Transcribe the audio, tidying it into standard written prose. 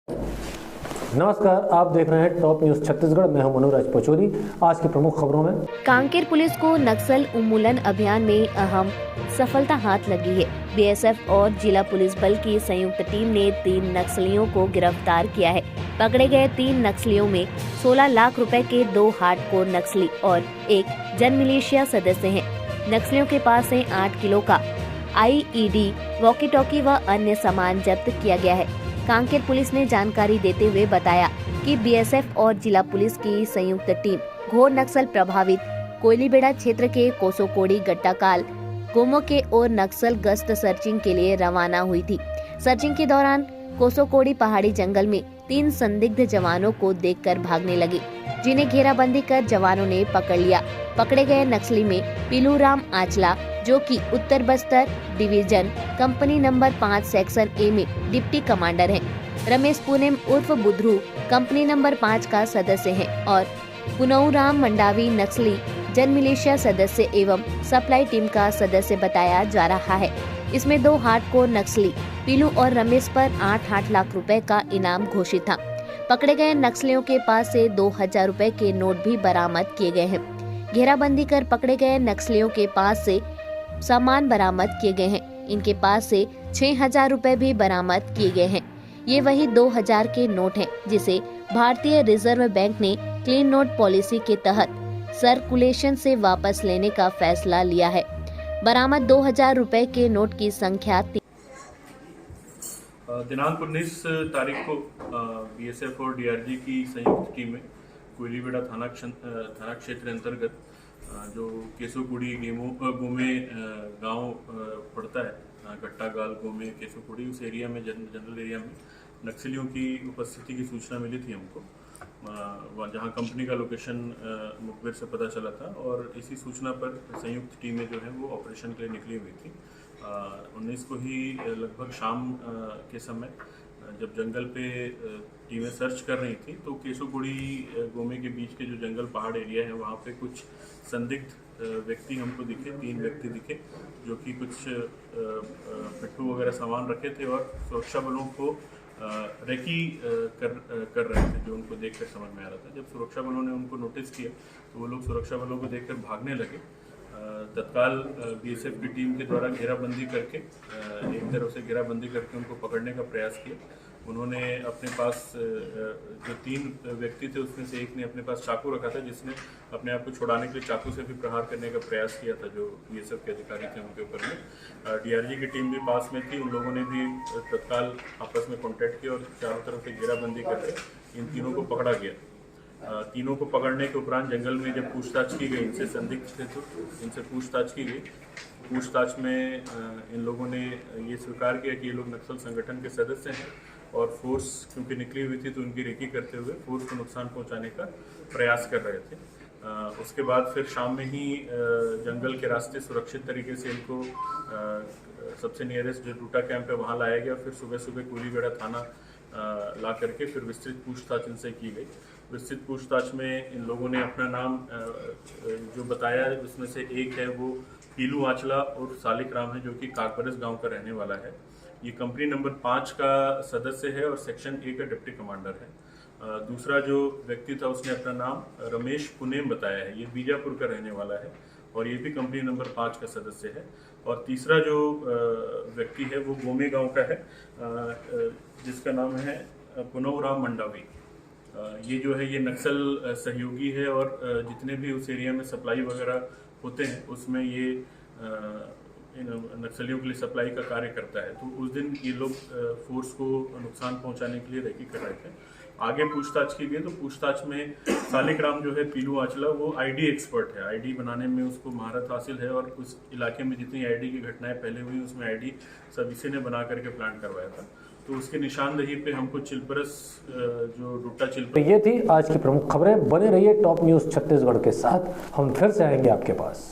नमस्कार, आप देख रहे हैं टॉप न्यूज छत्तीसगढ़। मैं हूं मनोज पचौरी। आज की प्रमुख खबरों में कांकेर पुलिस को नक्सल उन्मूलन अभियान में अहम सफलता हाथ लगी है। बीएसएफ और जिला पुलिस बल की संयुक्त टीम ने 3 नक्सलियों को गिरफ्तार किया है। पकड़े गए 3 नक्सलियों में 16 लाख रुपए के 2 हार्डकोर नक्सली और एक जन मिलिशिया सदस्य हैं। नक्सलियों के पास से 8 किलो का आईईडी, वॉकी टॉकी व अन्य सामान जब्त किया गया है। कांकेर पुलिस ने जानकारी देते हुए बताया कि बीएसएफ और जिला पुलिस की संयुक्त टीम घोर नक्सल प्रभावित कोयलीबेड़ा क्षेत्र के कोसोकोड़ी गट्टाकाल गोमो के ओर नक्सल गश्त सर्चिंग के लिए रवाना हुई थी। सर्चिंग के दौरान कोसोकोड़ी पहाड़ी जंगल में 3 संदिग्ध जवानों को देखकर भागने लगे, जिन्हें घेराबंदी कर जवानों ने पकड़ लिया। पकड़े गए नक्सली में पीलूराम आचला, जो कि उत्तर Bastar division company number 5 section A में डिप्टी कमांडर हैं। रमेश पुनेम उर्फ बुधरू कंपनी नंबर 5 का सदस्य हैं और पुनौराम मंडावी नक्सली जन मिलिशिया सदस्य एवं सप्लाई टीम का सदस्य बताया जा रहा है। इसमें 2 हार्डकोर नक्सली पीलू और रमेश पर 8 लाख रुपए का इनाम घोषित था। पकड़े गए नक्सलियों के पास से 2000 रुपए के नोट भी बरामद किए गए हैं। घेराबंदी कर पकड़े गए नक्सलियों के पास से सामान बरामद किए गए हैं। इनके पास से 6000 रुपए भी बरामद किए गए हैं। ये वही 2000 के नोट हैं, जिसे भारतीय रिजर्व बैंक ने क्लीन नोट पॉलिसी के तहत सर्कुलेशन से वापस लेने का फैसला लिया है। बरामद 2000 रुपए के नोट की संख्या दिनांक 19 तारीख को बीएसएफ और डीआरजी की संयुक्त टीमें कोयलीबेड़ा थाना क्षेत्र अंतर्गत जो केसोकुड़ी गोमे गांव पड़ता है, गट्टागाल गोमे केसोकुड़ी, उस एरिया में जनरल एरिया में नक्सलियों की उपस्थिति की सूचना मिली थी हमको, जहां कंपनी का लोकेशन मुखबिर से पता चला था। और इसी सूचना पर संयुक्त टीमें जो है वो ऑपरेशन के लिए निकली हुई थी। 19 को ही लगभग शाम के समय जब जंगल पे टीमें सर्च कर रही थी तो केसोकुड़ी गोमे के बीच के जो जंगल पहाड़ एरिया है वहाँ पे कुछ संदिग्ध व्यक्ति हमको दिखे, 3 व्यक्ति दिखे, जो कि कुछ पिट्ठू वगैरह सामान रखे थे और सुरक्षा बलों को रेकी कर रहे थे, जो उनको देखकर समझ में आ रहा था। जब सुरक्षा बलों ने उनको नोटिस किया तो वो लोग सुरक्षा बलों को देखकर भागने लगे। तत्काल बीएसएफ की टीम के द्वारा घेराबंदी करके एक तरह से घेराबंदी करके उनको पकड़ने का प्रयास किया। उन्होंने अपने पास जो 3 व्यक्ति थे उसमें से एक ने अपने पास चाकू रखा था, जिसने अपने आप को छुड़ाने के लिए चाकू से भी प्रहार करने का प्रयास किया था। जो बीएसएफ के अधिकारी थे उनके ऊपर में डीआरजी की टीम भी पास में थी। उन लोगों ने भी तत्काल आपस में कॉन्टैक्ट किया और चारों तरफ से घेराबंदी करके इन तीनों को पकड़ा गया। तीनों को पकड़ने के उपरांत जंगल में जब पूछताछ की गई, इनसे संदिग्ध थे तो इनसे पूछताछ की गई। पूछताछ में इन लोगों ने ये स्वीकार किया कि ये लोग नक्सल संगठन के सदस्य हैं और फोर्स क्योंकि निकली हुई थी तो उनकी रेकी करते हुए फोर्स को नुकसान पहुंचाने का प्रयास कर रहे थे। उसके बाद फिर शाम में ही जंगल के रास्ते सुरक्षित तरीके से इनको सबसे नियरेस्ट जो डूटा कैंप है वहाँ लाया गया। फिर सुबह सुबह कोयलीबेड़ा थाना ला करके फिर विस्तृत पूछताछ इनसे की गई। विस्तृत पूछताछ में इन लोगों ने अपना नाम जो बताया, उसमें से एक है वो पीलू आचला और सालिक राम है, जो कि काकबरस गांव का रहने वाला है। ये कंपनी नंबर 5 का सदस्य है और सेक्शन ए का डिप्टी कमांडर है। दूसरा जो व्यक्ति था उसने अपना नाम रमेश पुनेम बताया है, ये बीजापुर का रहने वाला है और ये भी कंपनी नंबर 5 का सदस्य है। और तीसरा जो व्यक्ति है वो गोमे गांव का है, जिसका नाम है पुनौराम मंडावी। ये जो है ये नक्सल सहयोगी है और जितने भी उस एरिया में सप्लाई वगैरह होते हैं उसमें ये नक्सलियों के लिए सप्लाई का कार्य करता है। तो उस दिन ये लोग फोर्स को नुकसान पहुंचाने के लिए रेकी कर रहे थे। आगे पूछताछ की गई तो पूछताछ में सालिक राम जो है पीलू आचला, वो आईडी एक्सपर्ट है। आईडी बनाने में उसको महारत हासिल है और उस इलाके में जितनी आईडी की घटनाएं पहले हुई उसमें आईडी सब इसी ने बना करके प्लान करवाया था। तो उसके निशानदेही पे हमको चिलपरस जो डूटा चिलपरस। ये थी आज की प्रमुख खबरें। बने रहिए टॉप न्यूज छत्तीसगढ़ के साथ, हम फिर से आएंगे आपके पास।